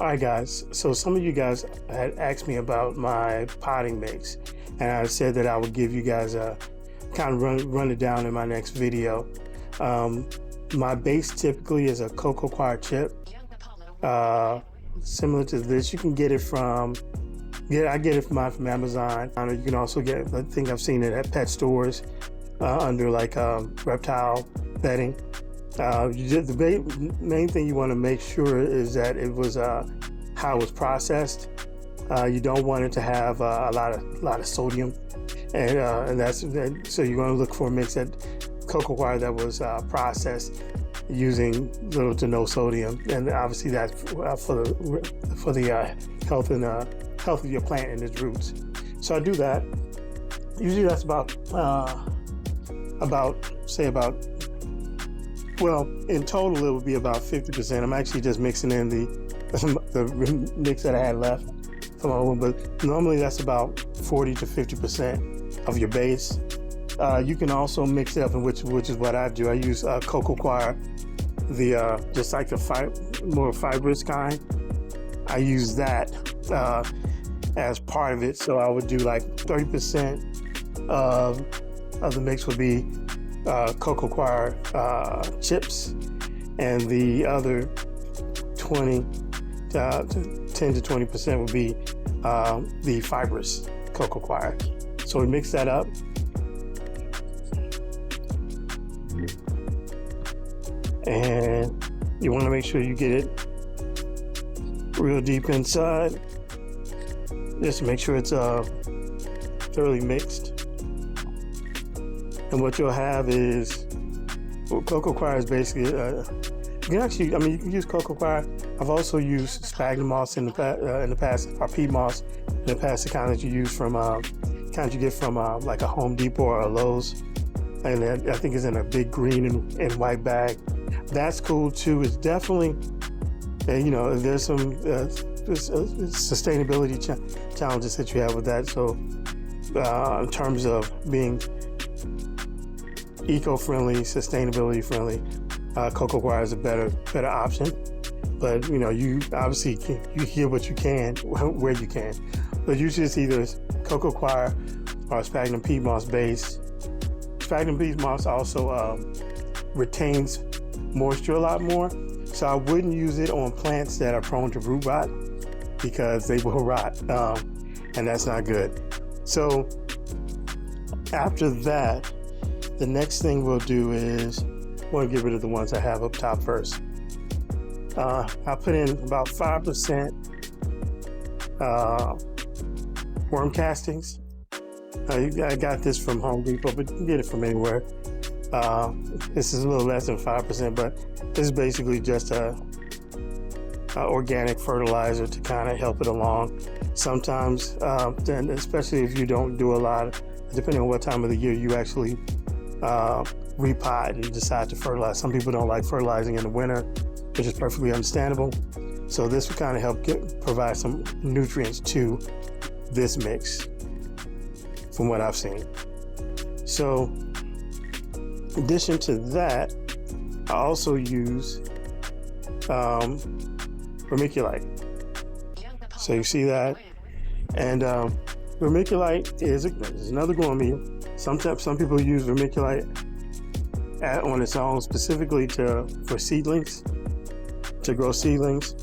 Alright guys, so some of you guys had asked me about my potting mix, and I said that I would give you guys a kind of run it down in my next video. My base typically is a Coco Coir chip, similar to this. You can get it from, I get it from Amazon. You can also get, I think I've seen it at pet stores under like reptile bedding. The main thing you want to make sure is that it was how it was processed. You don't want it to have a lot of sodium, and so you're going to look for a mix that Coco Coir that was processed using little to no sodium, and obviously that's for the health of your plant and its roots. So I do that. Usually that's about well, in total it would be about 50%. I'm actually just mixing in the mix that I had left from my own, but normally that's about 40 to 50% of your base. You can also mix it up, which is what I do. I use Coco Coir, just like the more fibrous kind. I use that as part of it. So I would do like 30% of the mix would be Coco Coir chips, and the other 10 to 20% would be the fibrous Coco Coir. So we mix that up. And you want to make sure you get it real deep inside, just to make sure it's thoroughly mixed. And what you'll have is, well, Coco Coir is basically you can actually, you can use Coco Coir. I've also used sphagnum moss in the past, or peat moss in the past, the kind that you use from kind you get from like a Home Depot or a Lowe's, and I think it's in a big green and white bag. That's cool too. It's definitely, there's some sustainability challenges that you have with that. So in terms of being eco-friendly, sustainability-friendly, Coco Coir is a better option. But you obviously you hear what you can where you can. But usually it's either Coco Coir or sphagnum peat moss base. Sphagnum peat moss also retains moisture a lot more, so I wouldn't use it on plants that are prone to root rot, because they will rot, and that's not good. So after that, the next thing we'll do is we'll get rid of the ones I have up top first. I'll put in about 5% worm castings. I got this from Home Depot, but you can get it from anywhere. This is a little less than 5%, but this is basically just a organic fertilizer to kind of help it along. Sometimes, then especially if you don't do a lot, depending on what time of the year you actually repot and decide to fertilize. Some people don't like fertilizing in the winter, which is perfectly understandable. So this will kind of help provide some nutrients to this mix, from what I've seen. So in addition to that, I also use Vermiculite. So you see that, and Vermiculite is another growing medium. Sometimes some people use Vermiculite on its own, specifically for seedlings, to grow seedlings.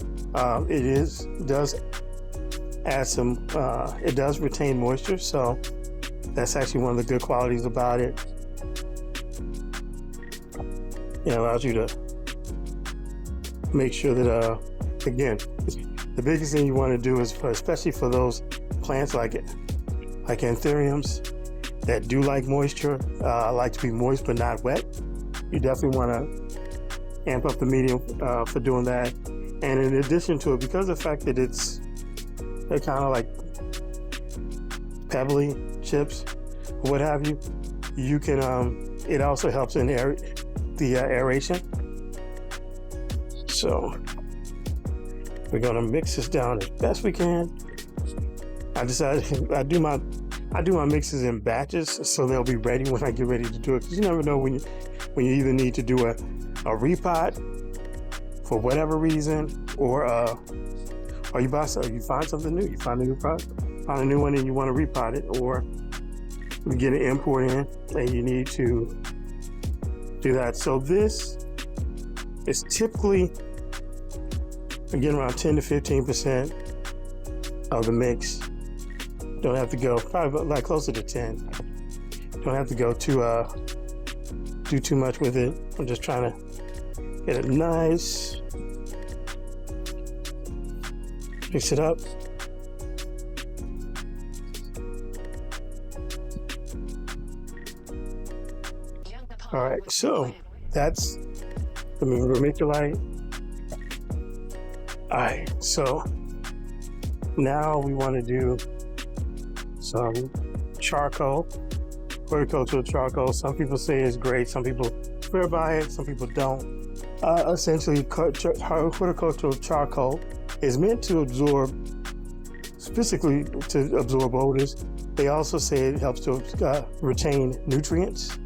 It does add some. It does retain moisture, so that's actually one of the good qualities about it. It allows you to make sure that, again, the biggest thing you want to do is, especially for those plants like anthuriums that do like moisture, like to be moist but not wet, you definitely want to amp up the medium for doing that. And in addition to it, because of the fact that they're kind of like pebbly chips, what have you, you can, it also helps in the aeration. So we're gonna mix this down as best we can. I decided I do my mixes in batches, so they'll be ready when I get ready to do it. Because you never know when you either need to do a repot for whatever reason, or or you buy something, you find something new, you find a new product, find a new one and you want to repot it, or you get an import in and you need to do that. So this is typically, again, around 10 to 15% of the mix. Don't have to go, probably like closer to 10. Don't have to go to do too much with it. I'm just trying to get it nice. Mix it up. All right, so that's the Vermiculite. All right, so now we want to do some charcoal, horticultural charcoal. Some people say it's great, some people swear by it, some people don't. Essentially, horticultural charcoal is meant to absorb, physically to absorb odors. They also say it helps to retain nutrients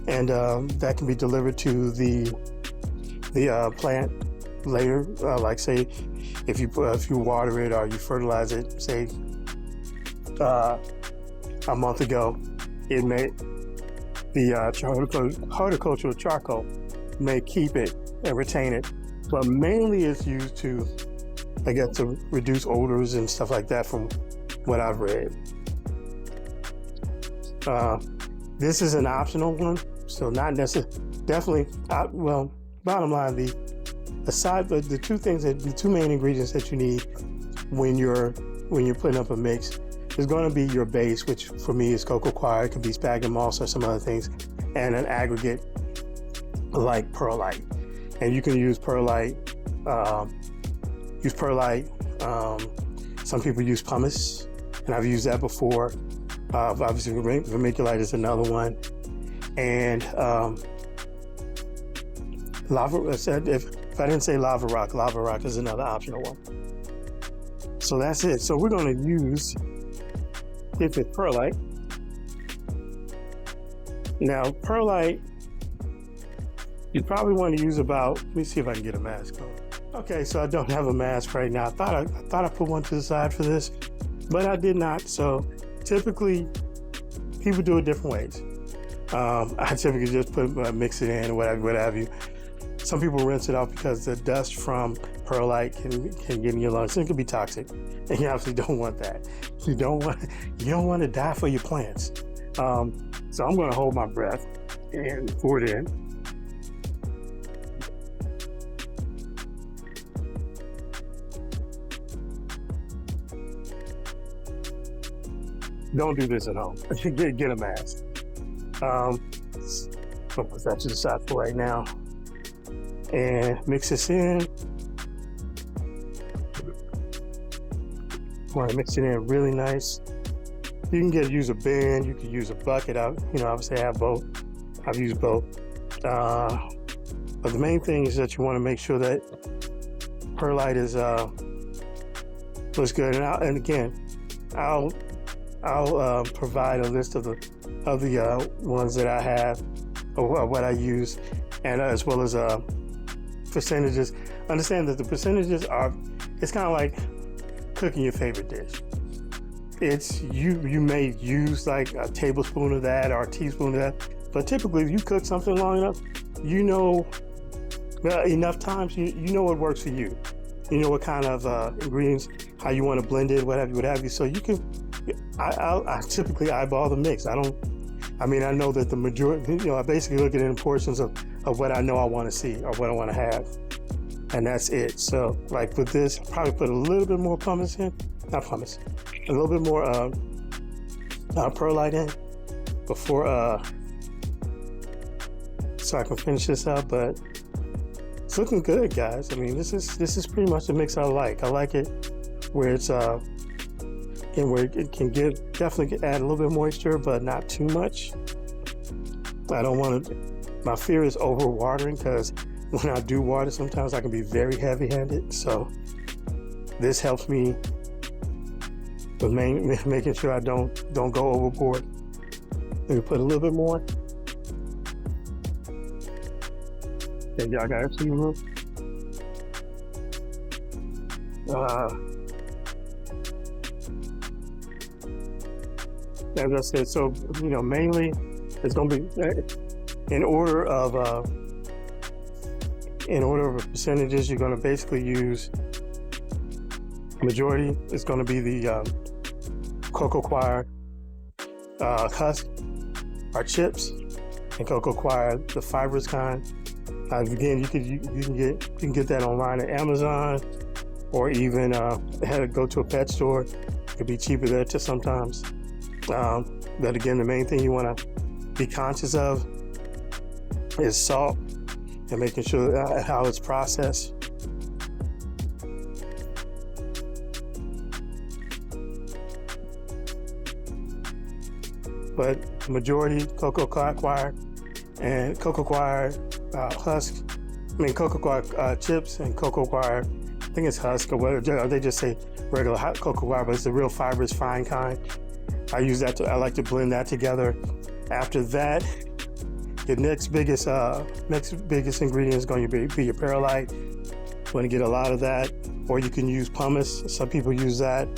and that can be delivered to the plant later. Like say, if you water it or you fertilize it, say a month ago, it may the horticultural charcoal may keep it and retain it, but mainly it's used to, I guess, to reduce odors and stuff like that from what I've read. This is an optional one, so not necessarily, definitely, well, bottom line, the two main ingredients that you need when you're putting up a mix is going to be your base, which for me is Coco Coir. It could be sphagnum moss or some other things, and an aggregate like Perlite. And you can use Perlite. Some people use Pumice, and I've used that before. Obviously, Vermiculite is another one, and lava. If I didn't say lava rock is another optional one. So that's it. So we're going to use, if it's Perlite. Now, Perlite, you probably want to use about. Let me see if I can get a mask on. Okay, so I don't have a mask right now. I thought I put one to the side for this, but I did not. So typically, people do it different ways. I typically just mix it in, what have you. Some people rinse it off because the dust from Perlite can get in your lungs. It can be toxic, and you obviously don't want that. You don't want to die for your plants. So I'm going to hold my breath and pour it in. Don't do this at home. Get a mask. I'll put that to the side for right now. And mix this in. Want to mix it in really nice. You can use a bin. You can use a bucket. Obviously I have both. I've used both. But the main thing is that you want to make sure that Perlite is looks good. And again, I'll provide a list of the ones that I have, or what I use, and as well as percentages. Understand that the percentages it's kind of like cooking your favorite dish. It's you may use like a tablespoon of that or a teaspoon of that, but typically if you cook something long enough, enough times, you know what works for you. You know what kind of ingredients, how you want to blend it, what have you. So you can. I typically eyeball the mix. I know that the majority, I basically look at it in portions of what I know I want to see or what I want to have. And that's it. So like with this, I'll probably put a little bit more pumice in. Not pumice. A little bit more Perlite in before, so I can finish this up. But it's looking good, guys. I mean, this is pretty much the mix I like. I like it where it's and where it can definitely add a little bit of moisture, but not too much. I don't want to. My fear is overwatering, because when I do water, sometimes I can be very heavy-handed. So this helps me with making sure I don't go overboard. Let me put a little bit more. Okay, y'all got everything in the room. As I said, so mainly it's going to be in order of percentages. You're going to basically use majority. It's going to be the Coco Coir husk or chips, and Coco Coir the fibrous kind. Again, you can get that online at Amazon, or even go to a pet store. It could be cheaper there too sometimes. But again, the main thing you want to be conscious of is salt and making sure how it's processed. But majority Coco Coir and Coco Coir husk. Coco Coir chips and Coco Coir, I think it's husk or whatever. They just say regular Coco Coir, but it's the real fibrous, fine kind. I use that. I like to blend that together. After that, your next biggest ingredient is going to be your Perlite. You want to get a lot of that, or you can use pumice. Some people use that.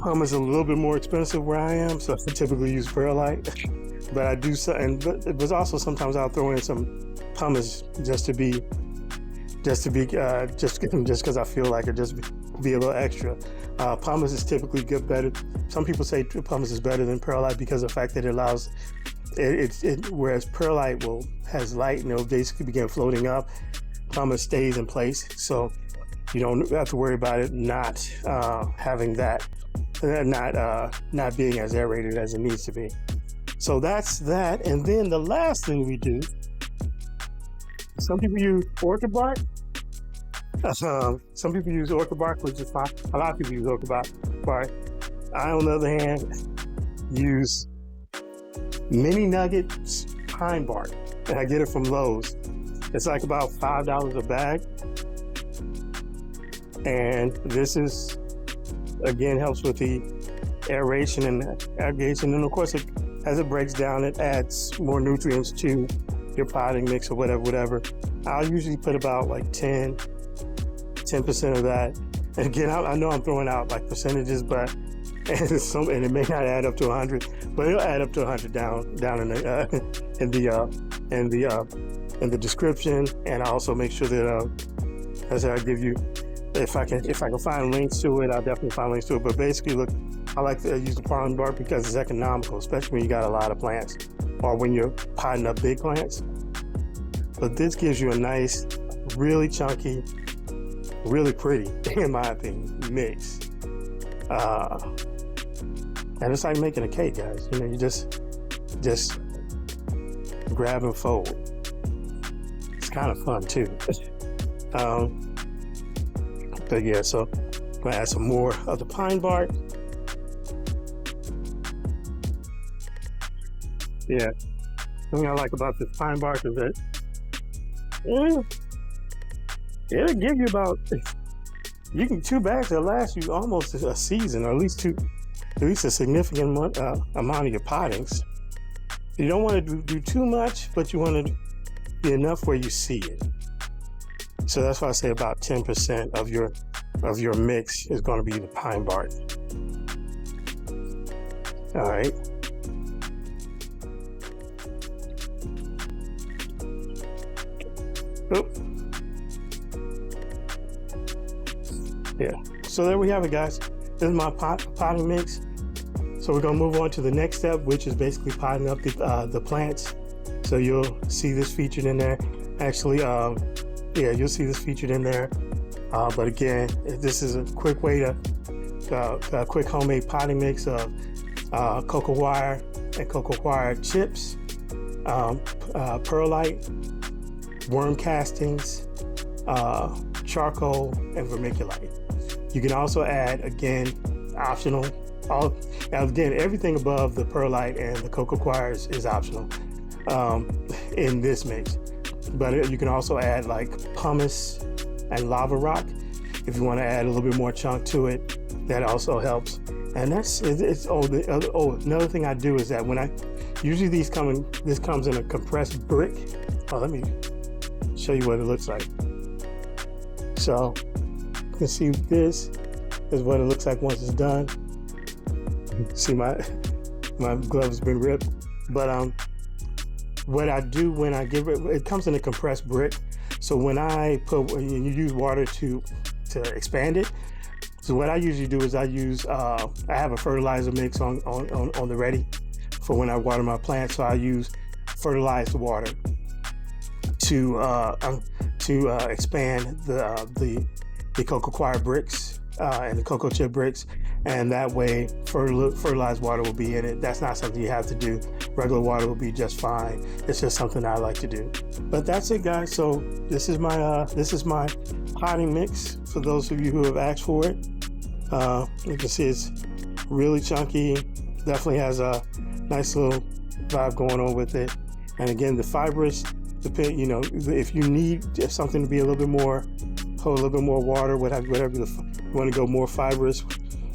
Pumice is a little bit more expensive where I am, so I typically use Perlite. But I do, but it was also sometimes I'll throw in some pumice just because I feel like it, just be a little extra. Pumice is typically better. Some people say pumice is better than Perlite because of the fact that it allows whereas Perlite has light and it'll basically begin floating up. Pumice stays in place, so you don't have to worry about it not having that, not being as aerated as it needs to be. So that's that. And then the last thing we do, some people use orchid bark. Some people use orchid bark, which is fine. A lot of people use orchid bark. I, on the other hand, use mini nuggets pine bark, and I get it from Lowe's. It's like about $5 a bag. And this is, again, helps with the aeration and irrigation. And of course, as it breaks down, it adds more nutrients to your potting mix or whatever. I'll usually put about like 10% of that. And again, I know I'm throwing out like percentages, but and it may not add up to 100, but it'll add up to 100 down in the description. And I also make sure that as I give you, if I can find links to it, I'll definitely find links to it. But basically, look, I like to use the pine bark because it's economical, especially when you got a lot of plants or when you're potting up big plants. But this gives you a nice, really chunky, really pretty, in my opinion, mix. And it's like making a cake, guys. You just grab and fold. It's kind of fun too. But yeah, so I'm gonna add some more of the pine bark. Yeah, the thing I like about this pine bark is that it'll give you about, 2 bags will last you almost a season, or at least a significant amount of your pottings. You don't want to do too much, but you want to be enough where you see it. So that's why I say about 10% of your mix is going to be the pine bark. All right. Oh. Yeah. So there we have it, guys. This is my potting mix. So we're gonna move on to the next step, which is basically potting up the plants. So you'll see this featured in there. Actually, you'll see this featured in there. But again, this is a quick way a quick homemade potting mix of Coco Coir and Coco Coir chips, perlite, worm castings, charcoal, and vermiculite. You can also add, again, optional. Again, everything above the perlite and the Coco Coir is optional in this mix. But you can also add like pumice and lava rock if you want to add a little bit more chunk to it. That also helps. And another thing I do is that when usually this comes in a compressed brick. Oh, let me show you what it looks like. So can see this is what it looks like once it's done. See my glove's been ripped, but what I do when I give it comes in a compressed brick. So when you use water to expand it. So what I usually do is I have a fertilizer mix on the ready for when I water my plants. So I use fertilized water to expand the Coco Coir bricks and the cocoa chip bricks, and that way fertilized water will be in it. That's not something you have to do. Regular water will be just fine. It's just something I like to do. But that's it, guys. So this is my potting mix for those of you who have asked for it. You can see it's really chunky. Definitely has a nice little vibe going on with it. And again, the fibrous, if you need something to be hold a little bit more water, whatever you want to go more fibrous,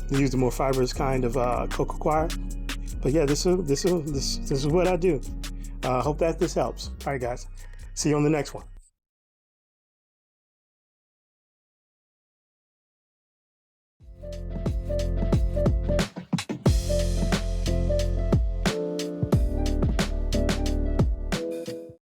use the more fibrous kind of Coco Coir. But yeah, this is what I do. Hope that this helps. All right, guys. See you on the next one.